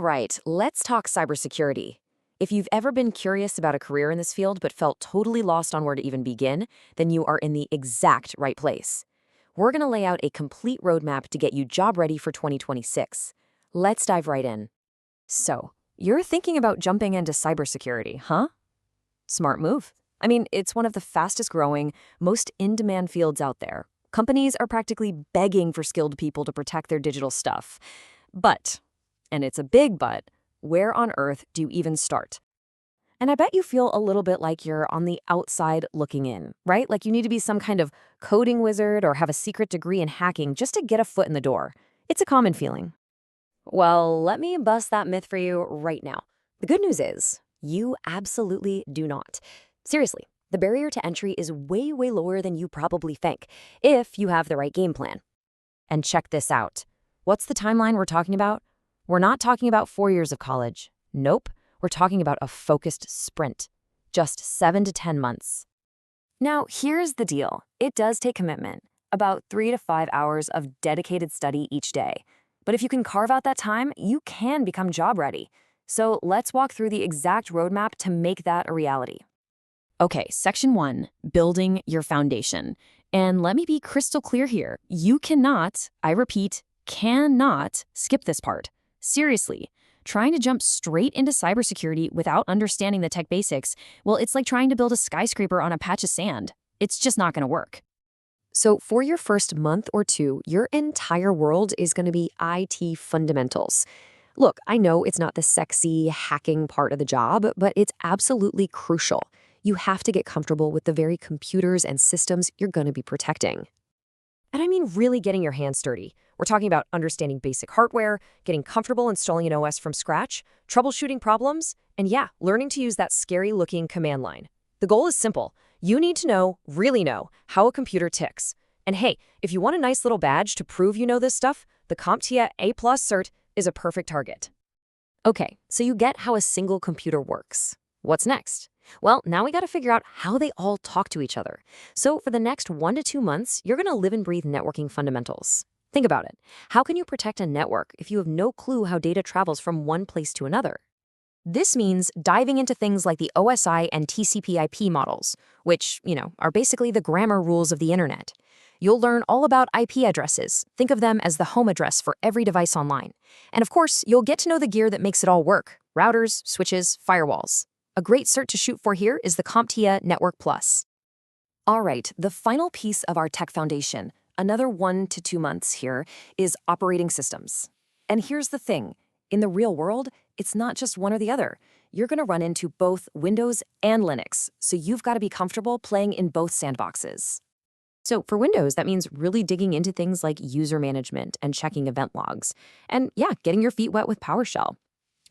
right, let's talk cybersecurity. If you've ever been curious about a career in this field but felt totally lost on where to even begin, then you are in the exact right place. We're going to lay out a complete roadmap to get you job ready for 2026. Let's dive right in. So, you're thinking about jumping into cybersecurity, huh? Smart move. I mean, it's one of the fastest growing, most in-demand fields out there. Companies are practically begging for skilled people to protect their digital stuff. But, and it's a big but, where on earth do you even start? And I bet you feel a little bit like you're on the outside looking in, right? Like you need to be some kind of coding wizard or have a secret degree in hacking just to get a foot in the door. It's a common feeling. Well, let me bust that myth for you right now. The good news is, you absolutely do not. Seriously, the barrier to entry is way, way lower than you probably think, if you have the right game plan. And check this out. What's the timeline we're talking about? We're not talking about 4 years of college. Nope, we're talking about a focused sprint. Just 7 to 10 months. Now, here's the deal. It does take commitment, about 3 to 5 hours of dedicated study each day. But if you can carve out that time, you can become job ready. So let's walk through the exact roadmap to make that a reality. Okay, section 1, building your foundation. And let me be crystal clear here. You cannot, I repeat, cannot skip this part. Seriously, trying to jump straight into cybersecurity without understanding the tech basics, well, it's like trying to build a skyscraper on a patch of sand. It's just not going to work. So for your first month or two, your entire world is going to be IT fundamentals. Look, I know it's not the sexy hacking part of the job, but it's absolutely crucial. You have to get comfortable with the very computers and systems you're going to be protecting. And I mean really getting your hands dirty. We're talking about understanding basic hardware, getting comfortable installing an OS from scratch, troubleshooting problems, and yeah, learning to use that scary-looking command line. The goal is simple. You need to know, really know, how a computer ticks. And hey, if you want a nice little badge to prove you know this stuff, the CompTIA A+ cert is a perfect target. Okay, so you get how a single computer works. What's next? Well, now we got to figure out how they all talk to each other. So for the next 1 to 2 months, you're going to live and breathe networking fundamentals. Think about it. How can you protect a network if you have no clue how data travels from one place to another? This means diving into things like the OSI and TCP/IP models, which, are basically the grammar rules of the internet. You'll learn all about IP addresses. Think of them as the home address for every device online. And of course, you'll get to know the gear that makes it all work: routers, switches, firewalls. A great cert to shoot for here is the CompTIA Network Plus. All right, the final piece of our tech foundation, another 1 to 2 months here, is operating systems. And here's the thing. In the real world, it's not just one or the other. You're going to run into both Windows and Linux, so you've got to be comfortable playing in both sandboxes. So for Windows, that means really digging into things like user management and checking event logs. And yeah, getting your feet wet with PowerShell.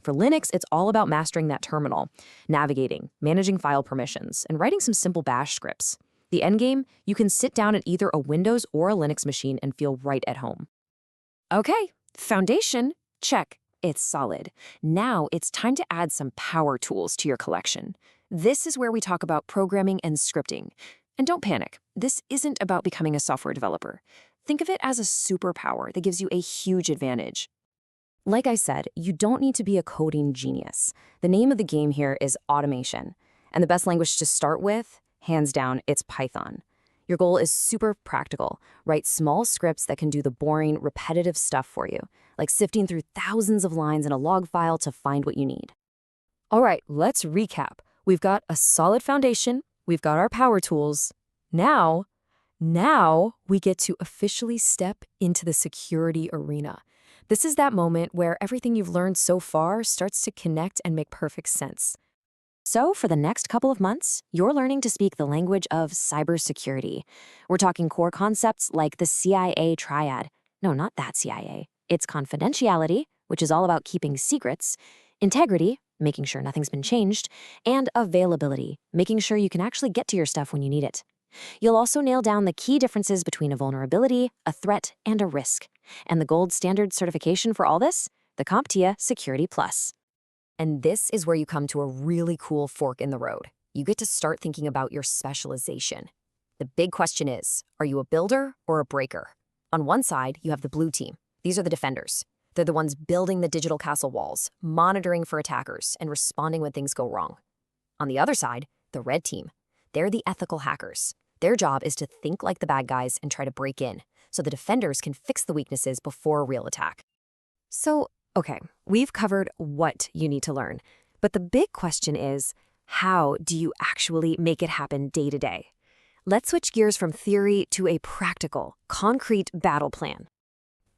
For Linux, it's all about mastering that terminal, navigating, managing file permissions, and writing some simple bash scripts. The endgame, you can sit down at either a Windows or a Linux machine and feel right at home. Okay, foundation, check. It's solid. Now it's time to add some power tools to your collection. This is where we talk about programming and scripting. And don't panic, this isn't about becoming a software developer. Think of it as a superpower that gives you a huge advantage. Like I said, you don't need to be a coding genius. The name of the game here is automation. And the best language to start with, hands down, it's Python. Your goal is super practical. Write small scripts that can do the boring, repetitive stuff for you, like sifting through thousands of lines in a log file to find what you need. All right, let's recap. We've got a solid foundation. We've got our power tools. Now we get to officially step into the security arena. This is that moment where everything you've learned so far starts to connect and make perfect sense. So for the next couple of months, you're learning to speak the language of cybersecurity. We're talking core concepts like the CIA triad. No, not that CIA. It's confidentiality, which is all about keeping secrets, integrity, making sure nothing's been changed, and availability, making sure you can actually get to your stuff when you need it. You'll also nail down the key differences between a vulnerability, a threat, and a risk. And the gold standard certification for all this? The CompTIA Security Plus. And this is where you come to a really cool fork in the road. You get to start thinking about your specialization. The big question is, are you a builder or a breaker? On one side, you have the blue team. These are the defenders. They're the ones building the digital castle walls, monitoring for attackers, and responding when things go wrong. On the other side, the red team. They're the ethical hackers. Their job is to think like the bad guys and try to break in, so the defenders can fix the weaknesses before a real attack. So, okay, we've covered what you need to learn, but the big question is, how do you actually make it happen day to day? Let's switch gears from theory to a practical, concrete battle plan.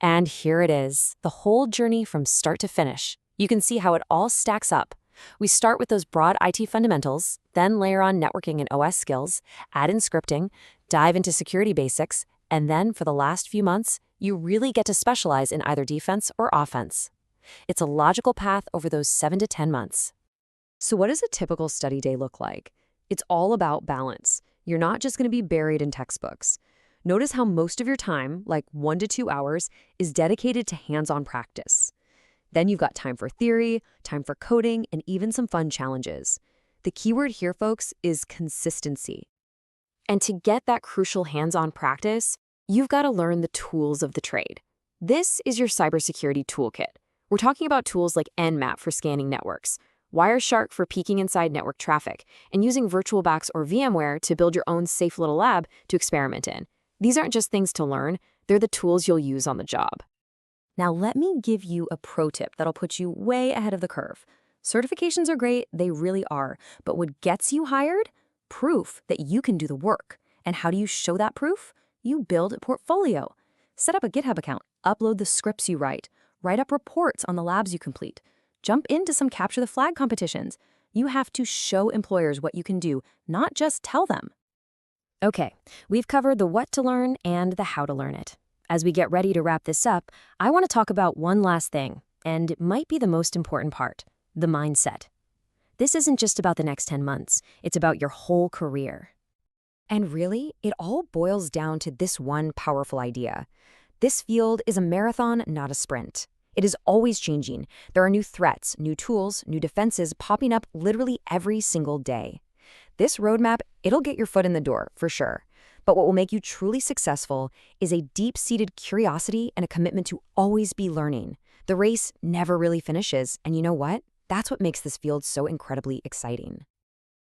And here it is, the whole journey from start to finish. You can see how it all stacks up. We start with those broad IT fundamentals, then layer on networking and OS skills, add in scripting, dive into security basics, and then for the last few months, you really get to specialize in either defense or offense. It's a logical path over those 7 to 10 months. So what does a typical study day look like? It's all about balance. You're not just going to be buried in textbooks. Notice how most of your time, like 1 to 2 hours, is dedicated to hands-on practice. Then you've got time for theory, time for coding, and even some fun challenges. The keyword here, folks, is consistency. And to get that crucial hands-on practice, you've got to learn the tools of the trade. This is your cybersecurity toolkit. We're talking about tools like Nmap for scanning networks, Wireshark for peeking inside network traffic, and using VirtualBox or VMware to build your own safe little lab to experiment in. These aren't just things to learn, they're the tools you'll use on the job. Now let me give you a pro tip that'll put you way ahead of the curve. Certifications are great, they really are, but what gets you hired? Proof that you can do the work. And how do you show that proof? You build a portfolio. Set up a GitHub account, upload the scripts you write up reports on the labs you complete, jump into some capture the flag competitions. You have to show employers what you can do, not just tell them. Okay, we've covered the what to learn and the how to learn it. As we get ready to wrap this up, I want to talk about one last thing, and it might be the most important part, the mindset. This isn't just about the next 10 months, it's about your whole career. And really, it all boils down to this one powerful idea. This field is a marathon, not a sprint. It is always changing. There are new threats, new tools, new defenses popping up literally every single day. This roadmap, it'll get your foot in the door, for sure. But what will make you truly successful is a deep-seated curiosity and a commitment to always be learning. The race never really finishes, and you know what? That's what makes this field so incredibly exciting.